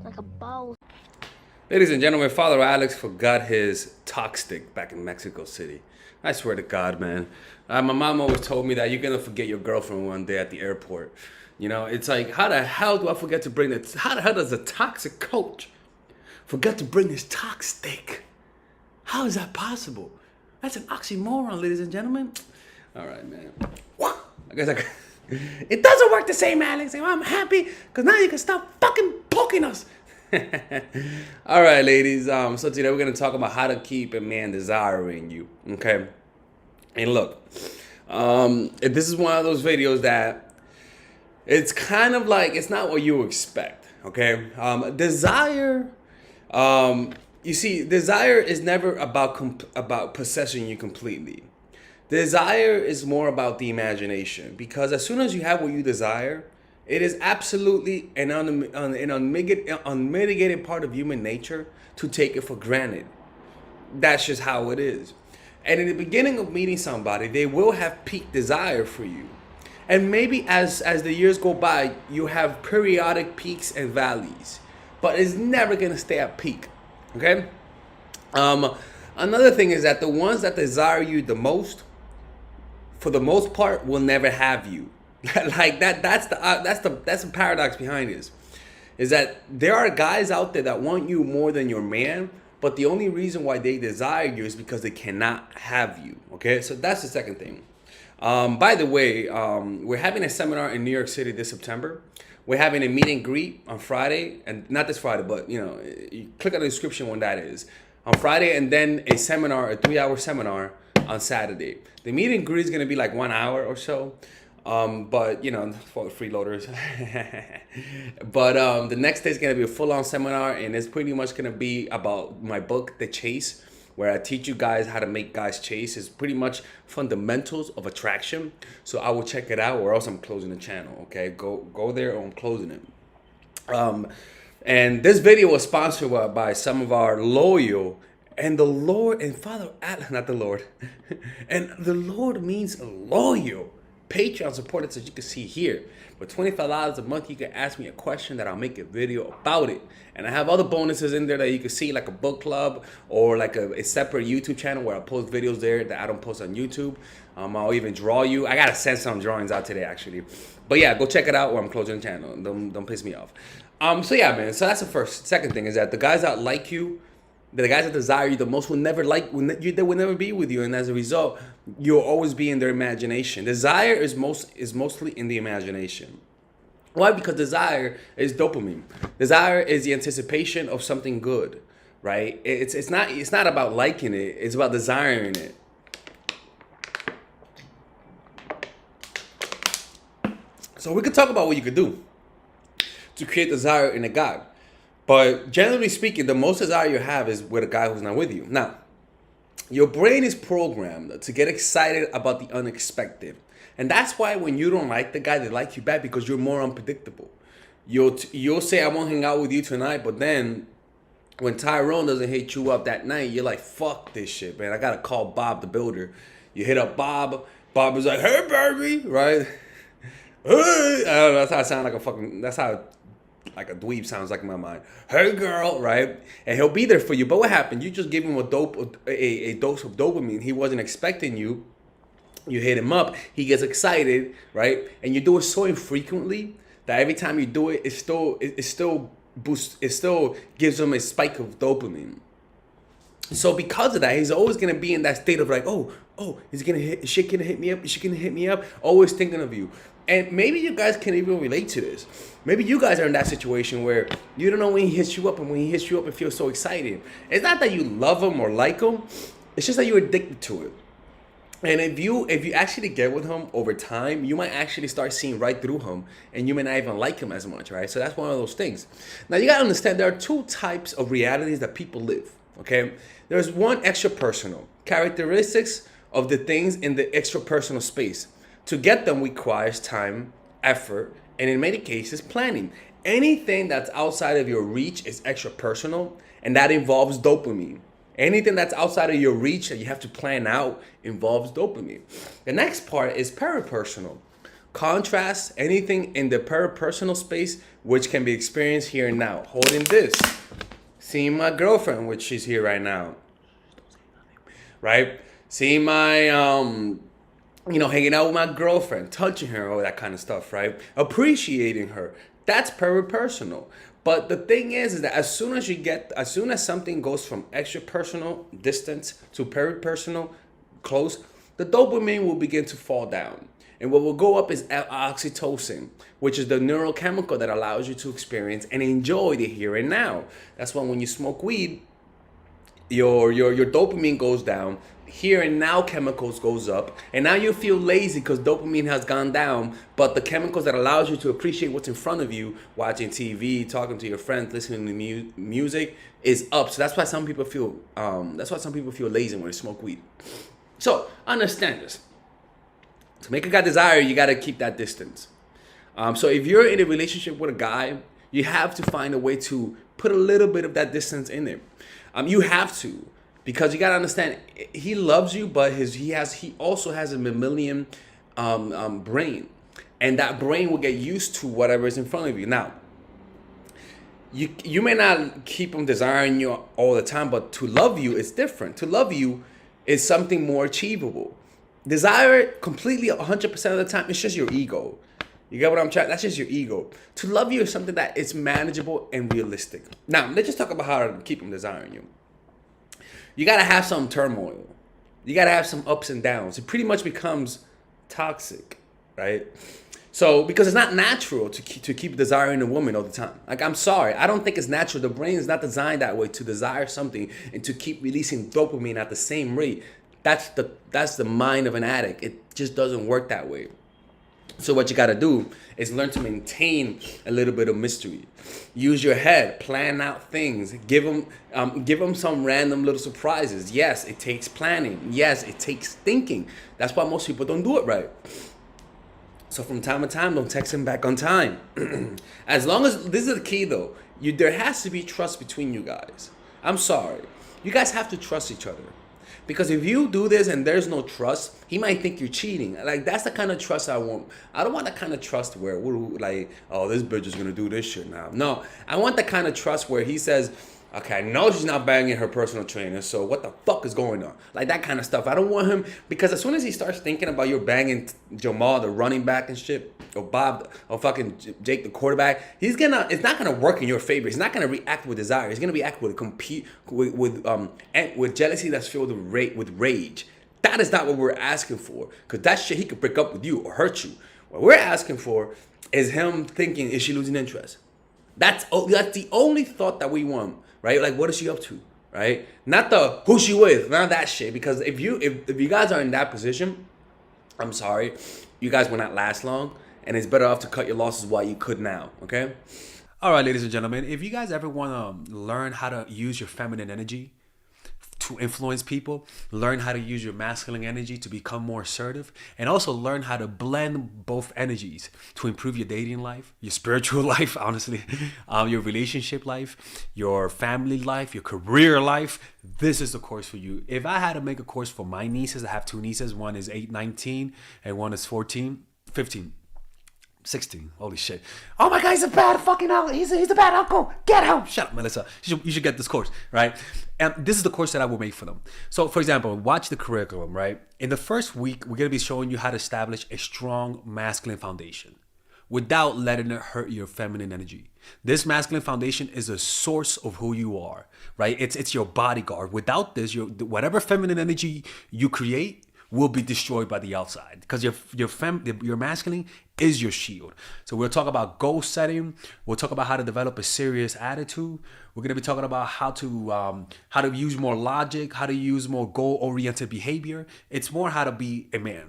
like a ball. Ladies and gentlemen, Father Alex forgot his talk stick back in Mexico City. I swear to God, man. My mom always told me that you're gonna forget your girlfriend one day at the airport. You know, it's like, how the hell do I forget to bring it? How the hell does a toxic coach forget to bring his talk stick? How is that possible? That's an oxymoron, ladies and gentlemen. All right, man. I guess it doesn't work the same, Alex. I'm happy because now you can stop fucking poking us. All right, ladies. So today we're gonna talk about how to keep a man desiring you. Okay. And look, this is one of those videos that it's kind of like it's not what you expect. Okay. Desire. You see, desire is never about possessing you completely. Desire is more about the imagination, because as soon as you have what you desire, it is absolutely an unmitigated part of human nature to take it for granted. That's just how it is. And in the beginning of meeting somebody, they will have peak desire for you. And maybe as the years go by, you have periodic peaks and valleys, but it's never gonna stay at peak. Okay? Another thing is that the ones that desire you the most, for the most part, will never have you. Like that's the paradox behind this. Is that there are guys out there that want you more than your man, but the only reason why they desire you is because they cannot have you. Okay, so that's the second thing. By the way, we're having a seminar in New York City this September. We're having a meet and greet on Friday, and not this Friday, but you click on the description when that is. On Friday, and then a seminar, a 3-hour seminar on Saturday. The meet and greet is gonna be like 1 hour or so. But for freeloaders. But the next day is gonna be a full-on seminar, and it's pretty much gonna be about my book, The Chase, where I teach you guys how to make guys chase. It's pretty much fundamentals of attraction. So I will check it out, or else I'm closing the channel. Okay, go there, or I'm closing it. And this video was sponsored by some of our loyal, and the Lord and Father, not the Lord, and the Lord means loyal Patreon supporters, as you can see here. For $25 a month, you can ask me a question that I'll make a video about it. And I have other bonuses in there that you can see, like a book club, or like a separate YouTube channel where I post videos there that I don't post on YouTube. I'll even draw you. I gotta send some drawings out today, actually. But yeah, go check it out, or I'm closing the channel. Don't piss me off. So yeah, man. So that's the first. Second thing is that the guys that like you, the guys that desire you the most, will never they will never be with you, and as a result, you'll always be in their imagination. Desire is mostly in the imagination. Why? Because desire is dopamine. Desire is the anticipation of something good, right? It's not about liking it. It's about desiring it. So we could talk about what you could do to create desire in a guy. But generally speaking, the most desire you have is with a guy who's not with you. Now, your brain is programmed to get excited about the unexpected. And that's why when you don't like the guy, they like you back, because you're more unpredictable. You'll say, I won't hang out with you tonight, but then when Tyrone doesn't hit you up that night, you're like, fuck this shit, man. I gotta call Bob the builder. You hit up Bob. Bob is like, hey, baby, right? Hey. I don't know, that's how I sound like that's how like a dweeb sounds like in my mind. Hey girl, right? And he'll be there for you. But what happened? You just give him a dose of dopamine. He wasn't expecting you. You hit him up. He gets excited, right? And you do it so infrequently that every time you do it, it still gives him a spike of dopamine. So because of that, he's always gonna be in that state of like, oh, is she gonna hit me up? Is she gonna hit me up? Always thinking of you. And maybe you guys can even relate to this. Maybe you guys are in that situation where you don't know when he hits you up, and when he hits you up, it feels so exciting. It's not that you love him or like him. It's just that you're addicted to it. And if you actually get with him over time, you might actually start seeing right through him, and you may not even like him as much, right? So that's one of those things. Now, you got to understand there are two types of realities that people live, okay? There's one extra-personal, characteristics of the things in the extra-personal space. To get them requires time, effort, and in many cases, planning. Anything that's outside of your reach is extra-personal, and that involves dopamine. Anything that's outside of your reach that you have to plan out involves dopamine. The next part is peripersonal. Contrast, anything in the peripersonal space, which can be experienced here and now. Holding this, seeing my girlfriend, which she's here right now, right? Seeing my, hanging out with my girlfriend, touching her, all that kind of stuff, right? Appreciating her. That's peripersonal. But the thing is that as soon as something goes from extra personal distance to peripersonal close, the dopamine will begin to fall down. And what will go up is oxytocin, which is the neurochemical that allows you to experience and enjoy the here and now. That's why when you smoke weed, your dopamine goes down, here and now chemicals goes up, and now you feel lazy because dopamine has gone down, but the chemicals that allows you to appreciate what's in front of you, watching TV, talking to your friends, listening to music, is up. So that's why some people feel lazy when they smoke weed. So understand this. To make a guy desire, you got to keep that distance. So if you're in a relationship with a guy, you have to find a way to put a little bit of that distance in there. You have to, because you got to understand, he loves you, but he also has a mammalian brain, and that brain will get used to whatever is in front of you. Now, you may not keep him desiring you all the time, but to love you is different. To love you is something more achievable. Desire completely 100% of the time, it's just your ego. You get what I'm trying? That's just your ego. To love you is something that is manageable and realistic. Now, let's just talk about how to keep them desiring you. You got to have some turmoil. You got to have some ups and downs. It pretty much becomes toxic, right? So, because it's not natural to keep desiring a woman all the time. Like, I'm sorry. I don't think it's natural. The brain is not designed that way, to desire something and to keep releasing dopamine at the same rate. That's the mind of an addict. It just doesn't work that way. So what you got to do is learn to maintain a little bit of mystery. Use your head, plan out things, give them some random little surprises. Yes, it takes planning. Yes, it takes thinking. That's why most people don't do it right. So from time to time, don't text him back on time. As long as, this is the key though, there has to be trust between you guys. I'm sorry. You guys have to trust each other. Because if you do this and there's no trust, he might think you're cheating. Like, that's the kind of trust I want. I don't want that kind of trust where we're like, oh, this bitch is going to do this shit now. No, I want the kind of trust where he says, okay, I know she's not banging her personal trainer, so what the fuck is going on? Like, that kind of stuff. I don't want him, because as soon as he starts thinking about you banging Jamal, the running back and shit, or Bob, or fucking Jake, the quarterback, it's not gonna work in your favor. He's not gonna react with desire. He's gonna react with with jealousy that's filled with rage. That is not what we're asking for, because that shit, he could break up with you or hurt you. What we're asking for is him thinking, is she losing interest? That's the only thought that we want. Right? Like, what is she up to? Right? Not the who's she with, none of that shit. Because if you guys are in that position, I'm sorry, you guys will not last long, and it's better off to cut your losses while you could now. Okay? All right, ladies and gentlemen, if you guys ever want to learn how to use your feminine energy to influence people, learn how to use your masculine energy to become more assertive, and also learn how to blend both energies to improve your dating life, your spiritual life, honestly, your relationship life, your family life, your career life, this is the course for you. If I had to make a course for my nieces, I have two nieces, one is 19 and one is 15. 16. Holy shit. Oh my God, he's a bad fucking uncle. He's a bad uncle. Get him. Shut up, Melissa. You should get this course, right? And this is the course that I will make for them. So, for example, watch the curriculum, right? In the first week, we're going to be showing you how to establish a strong masculine foundation without letting it hurt your feminine energy. This masculine foundation is a source of who you are, right? It's your bodyguard. Without this, whatever feminine energy you create will be destroyed by the outside, because your masculine is your shield. So we'll talk about goal setting. We'll talk about how to develop a serious attitude. We're going to be talking about how to use more logic, how to use more goal-oriented behavior. It's more how to be a man.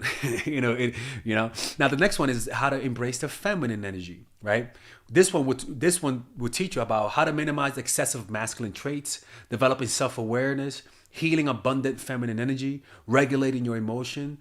Now the next one is how to embrace the feminine energy, right? This one would teach you about how to minimize excessive masculine traits, developing self-awareness, healing abundant feminine energy, regulating your emotion,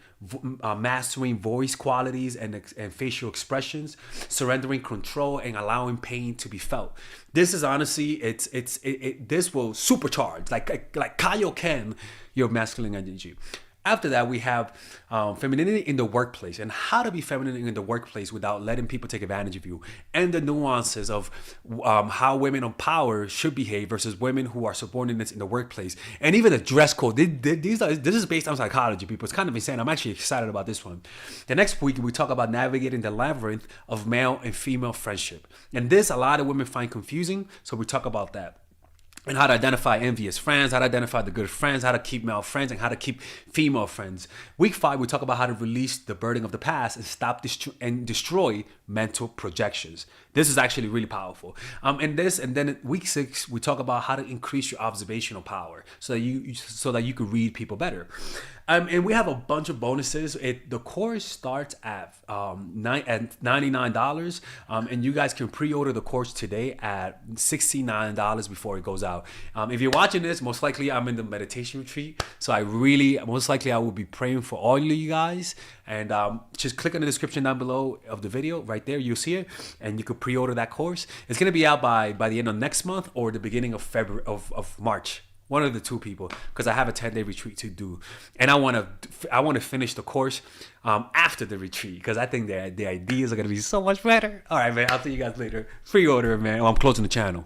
mastering voice qualities and facial expressions, surrendering control, and allowing pain to be felt. This is honestly, this will supercharge, like Kaioken, your masculine energy. After that, we have femininity in the workplace and how to be feminine in the workplace without letting people take advantage of you, and the nuances of how women on power should behave versus women who are subordinates in the workplace, and even the dress code. This is based on psychology, people. It's kind of insane. I'm actually excited about this one. The next week, we talk about navigating the labyrinth of male and female friendship. And this, a lot of women find confusing, so we talk about that. And how to identify envious friends, how to identify the good friends, how to keep male friends, and how to keep female friends. Week 5, we talk about how to release the burden of the past and stop and destroy mental projections. This is actually really powerful. And then week 6, we talk about how to increase your observational power so that you could read people better. And we have a bunch of bonuses. The course starts at $99, and you guys can pre-order the course today at $69 before it goes out. If you're watching this, most likely I'm in the meditation retreat, so most likely I will be praying for all of you guys. And just click on the description down below of the video. Right there, you'll see it, and you could pre-order that course. It's gonna be out by the end of next month or the beginning of February of March. One of the two, people, because I have a 10-day retreat to do, and I want to finish the course after the retreat, because I think the ideas are gonna be so much better. All right, man. I'll see you guys later. Pre-order, man. I'm closing the channel.